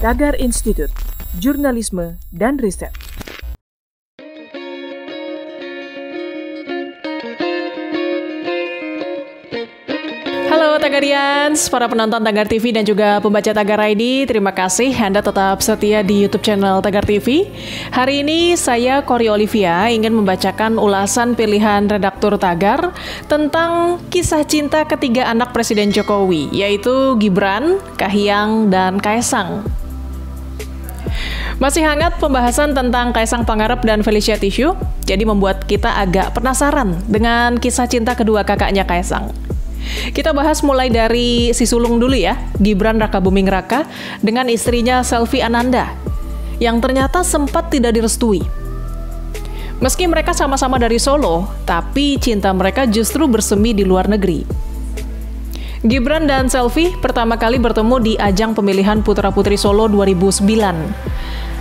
Tagar Institut, Jurnalisme dan Riset. Halo Tagarians, para penonton Tagar TV dan juga pembaca Tagar ID, terima kasih Anda tetap setia di YouTube channel Tagar TV. Hari ini saya Kori Olivia ingin membacakan ulasan pilihan redaktur Tagar tentang kisah cinta ketiga anak Presiden Jokowi, yaitu Gibran, Kahiyang, dan Kaesang. Masih hangat pembahasan tentang Kaesang Pangarep dan Felicia Tisu, jadi membuat kita agak penasaran dengan kisah cinta kedua kakaknya Kaesang. Kita bahas mulai dari si sulung dulu ya, Gibran Rakabuming Raka dengan istrinya Selvi Ananda, yang ternyata sempat tidak direstui. Meski mereka sama-sama dari Solo, tapi cinta mereka justru bersemi di luar negeri. Gibran dan Selvi pertama kali bertemu di ajang pemilihan Putra-Putri Solo 2009.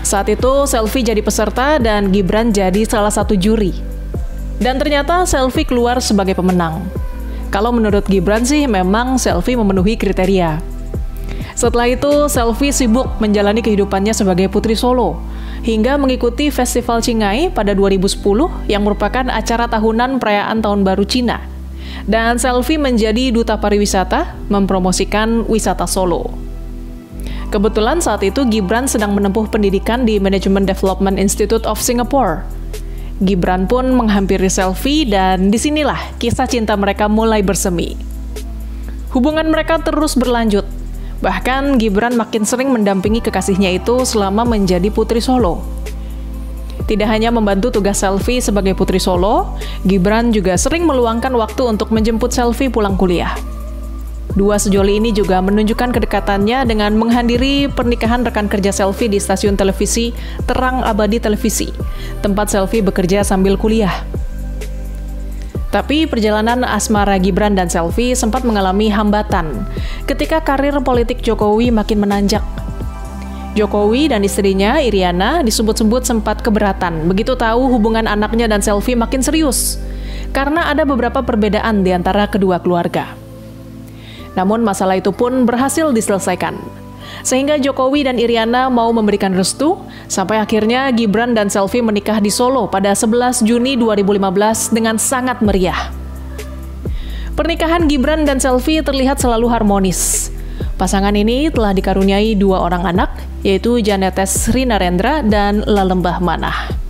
Saat itu Selvi jadi peserta dan Gibran jadi salah satu juri. Dan ternyata Selvi keluar sebagai pemenang. Kalau menurut Gibran sih memang Selvi memenuhi kriteria. Setelah itu Selvi sibuk menjalani kehidupannya sebagai putri Solo hingga mengikuti Festival Cingai pada 2010 yang merupakan acara tahunan perayaan Tahun Baru Cina. Dan Selvi menjadi duta pariwisata mempromosikan wisata Solo. Kebetulan saat itu Gibran sedang menempuh pendidikan di Management Development Institute of Singapore. Gibran pun menghampiri Selvi dan disinilah kisah cinta mereka mulai bersemi. Hubungan mereka terus berlanjut. Bahkan Gibran makin sering mendampingi kekasihnya itu selama menjadi putri Solo. Tidak hanya membantu tugas Selvi sebagai putri Solo, Gibran juga sering meluangkan waktu untuk menjemput Selvi pulang kuliah. Dua sejoli ini juga menunjukkan kedekatannya dengan menghadiri pernikahan rekan kerja Selvi di stasiun televisi Terang Abadi Televisi, tempat Selvi bekerja sambil kuliah. Tapi perjalanan asmara Gibran dan Selvi sempat mengalami hambatan ketika karir politik Jokowi makin menanjak. Jokowi dan istrinya, Iriana, disebut-sebut sempat keberatan begitu tahu hubungan anaknya dan Selvi makin serius, karena ada beberapa perbedaan di antara kedua keluarga. Namun masalah itu pun berhasil diselesaikan, sehingga Jokowi dan Iriana mau memberikan restu, sampai akhirnya Gibran dan Selvi menikah di Solo pada 11 Juni 2015 dengan sangat meriah. Pernikahan Gibran dan Selvi terlihat selalu harmonis. Pasangan ini telah dikaruniai 2 orang anak, yaitu Janetes Rinarendra dan Lalembah Manah.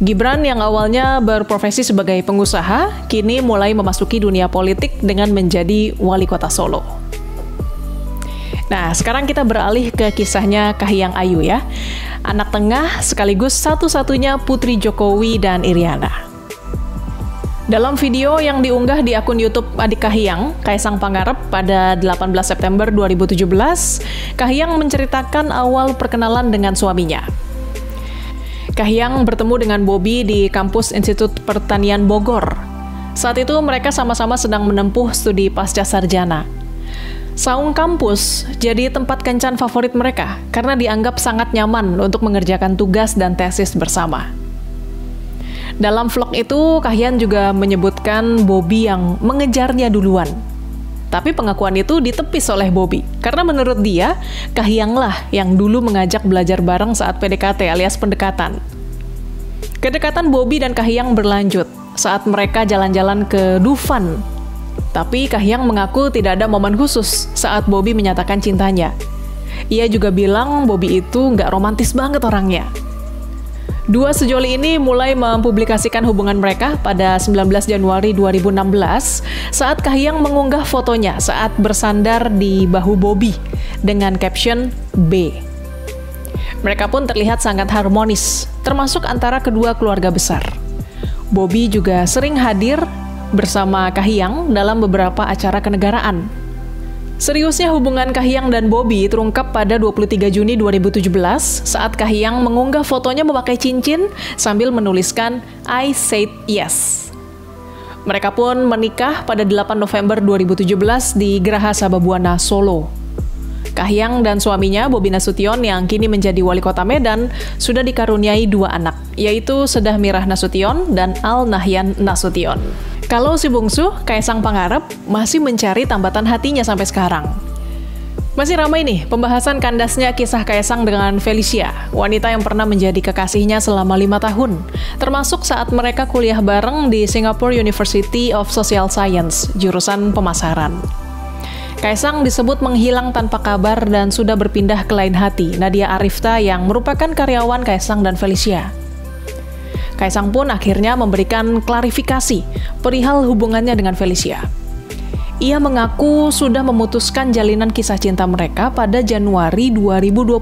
Gibran yang awalnya berprofesi sebagai pengusaha, kini mulai memasuki dunia politik dengan menjadi wali kota Solo. Nah, sekarang kita beralih ke kisahnya Kahiyang Ayu ya, anak tengah sekaligus satu-satunya putri Jokowi dan Iriana. Dalam video yang diunggah di akun YouTube adik Kahiyang, Kaesang Pangarep pada 18 September 2017, Kahiyang menceritakan awal perkenalan dengan suaminya. Kahiyang bertemu dengan Bobi di kampus Institut Pertanian Bogor. Saat itu mereka sama-sama sedang menempuh studi pasca sarjana. Saung kampus jadi tempat kencan favorit mereka karena dianggap sangat nyaman untuk mengerjakan tugas dan tesis bersama. Dalam vlog itu, Kahiyang juga menyebutkan Bobi yang mengejarnya duluan. Tapi pengakuan itu ditepis oleh Bobi, karena menurut dia, Kahiyanglah yang dulu mengajak belajar bareng saat PDKT alias pendekatan. Kedekatan Bobi dan Kahiyang berlanjut saat mereka jalan-jalan ke Dufan. Tapi Kahiyang mengaku tidak ada momen khusus saat Bobi menyatakan cintanya. Ia juga bilang Bobi itu nggak romantis banget orangnya. Dua sejoli ini mulai mempublikasikan hubungan mereka pada 19 Januari 2016 saat Kahiyang mengunggah fotonya saat bersandar di bahu Bobi dengan caption B. Mereka pun terlihat sangat harmonis, termasuk antara kedua keluarga besar. Bobi juga sering hadir bersama Kahiyang dalam beberapa acara kenegaraan. Seriusnya hubungan Kahiyang dan Bobi terungkap pada 23 Juni 2017 saat Kahiyang mengunggah fotonya memakai cincin sambil menuliskan I said yes. Mereka pun menikah pada 8 November 2017 di Geraha Sababwana, Solo. Kahiyang dan suaminya Bobi Nasution yang kini menjadi wali kota Medan sudah dikaruniai 2 anak, yaitu Sedah Mirah Nasution dan Al Nahyan Nasution. Kalau si bungsu, Kaesang Pangarep, masih mencari tambatan hatinya sampai sekarang. Masih ramai nih pembahasan kandasnya kisah Kaesang dengan Felicia, wanita yang pernah menjadi kekasihnya selama 5 tahun, termasuk saat mereka kuliah bareng di Singapore University of Social Science, jurusan pemasaran. Kaesang disebut menghilang tanpa kabar dan sudah berpindah ke lain hati, Nadia Arifta yang merupakan karyawan Kaesang dan Felicia. Kaesang pun akhirnya memberikan klarifikasi perihal hubungannya dengan Felicia. Ia mengaku sudah memutuskan jalinan kisah cinta mereka pada Januari 2021.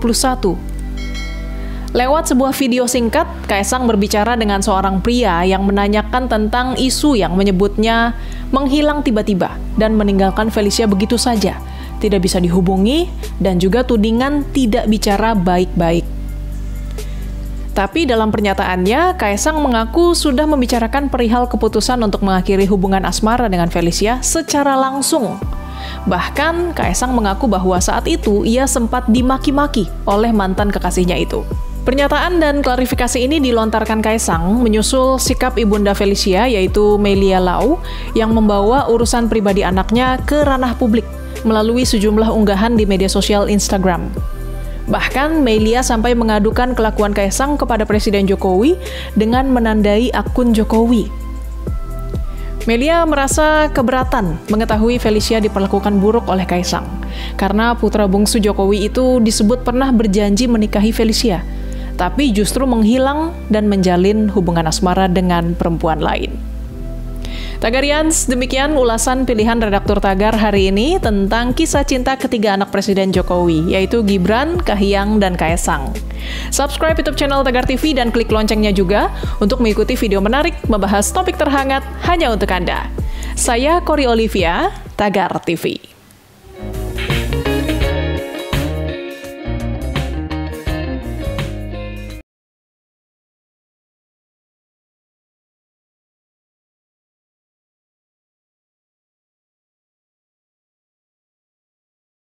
Lewat sebuah video singkat, Kaesang berbicara dengan seorang pria yang menanyakan tentang isu yang menyebutnya menghilang tiba-tiba dan meninggalkan Felicia begitu saja, tidak bisa dihubungi, dan juga tudingan tidak bicara baik-baik. Tapi dalam pernyataannya, Kaesang mengaku sudah membicarakan perihal keputusan untuk mengakhiri hubungan asmara dengan Felicia secara langsung. Bahkan, Kaesang mengaku bahwa saat itu ia sempat dimaki-maki oleh mantan kekasihnya itu. Pernyataan dan klarifikasi ini dilontarkan Kaesang menyusul sikap ibunda Felicia, yaitu Melia Lau, yang membawa urusan pribadi anaknya ke ranah publik melalui sejumlah unggahan di media sosial Instagram. Bahkan, Melia sampai mengadukan kelakuan Kaesang kepada Presiden Jokowi dengan menandai akun Jokowi. Melia merasa keberatan mengetahui Felicia diperlakukan buruk oleh Kaesang, karena putra bungsu Jokowi itu disebut pernah berjanji menikahi Felicia, tapi justru menghilang dan menjalin hubungan asmara dengan perempuan lain. Tagarians, demikian ulasan pilihan redaktur Tagar hari ini tentang kisah cinta ketiga anak Presiden Jokowi, yaitu Gibran, Kahiyang, dan Kaesang. Subscribe YouTube channel Tagar TV dan klik loncengnya juga untuk mengikuti video menarik membahas topik terhangat hanya untuk Anda. Saya Kori Olivia, Tagar TV.